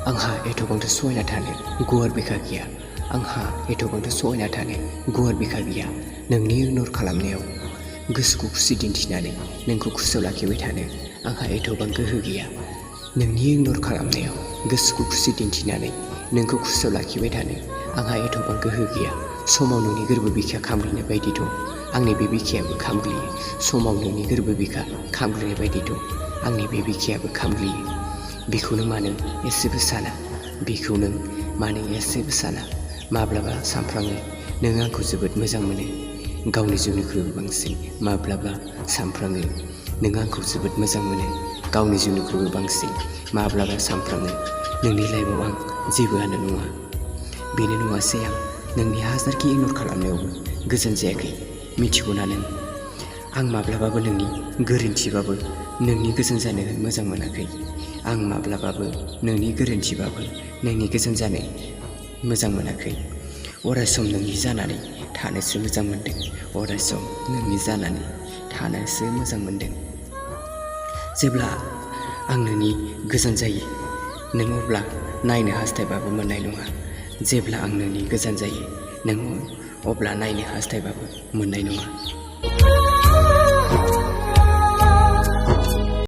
आंहा एथ'बांथ' सहायना थानो गुवार बिखा गैया। आंहा एथ'बांथ' सहायना थानो गुवार बिखा गैया। नोंनि इगनर खालामनायाव गोसोखौ खुसि दिन्थिनानै नोंखौ खुसियाव लाखिबाय थानो आंहा एथ'बां गोहो गैया। नोंनि इगनर खालामनायाव गोसोखौ खुसि दिन्थिनानै नोंखौ खुसियाव लाखिबाय थानो आंहा एथ'बां गोहो गैया। समाव नोंनि गोरबो बिखाया खामग्लिनाय बायदि दं, आंनि बे बिखायाबो खामग्लियो। समाव नोंनि गोरबो बिखा खामग्लिनाय बायदि दं, आंनि बे बिखायाबो खामग्लियो। बेखौनो मानो एसेबो साना, बेखौनो मानो एसेबो साना। माब्लाबा सानफ्राङो नों आंखौ जोबोद मोजां मोनो, गावनि जिउनिख्रुइबो बांसिन। माब्लाबा सानफ्राङो नों आंखौ जोबोद मोजां मोनो, गावनि जिउनिख्रुइबो बांसिन। माब्लाबा सानफ्राङो नोंनि लाइफआव आं जेबोआनो नङा। बेनो नङासै आं नोंनि हाजारखि इगनर खालामनायावबो गोजोन जायाखै, मिथिगौना नों? आं माब्लाबाबो नोंनि गोरोन्थिबाबो नोंनि गोजोन जानो मोजां मोनाखै। आं माब्लाबाबो नोंनि गोरोन्थिबाबो नोंनि गोजोन जानो मोजां मोनाखै। अरायसम नोंनि जानानै थानोसो मोजां मोनदों, अरायसम नोंनि जानानै थानोसो मोजां मोनदों। जेब्ला आं नोंनि गोजान जायो नों अब्ला नायनो हास्थायबाबो मोननाय नङा। जेब्ला आं नोंनि गोजान जायो नों अब्ला नायनो हास्थायबाबो मोननाय नङा।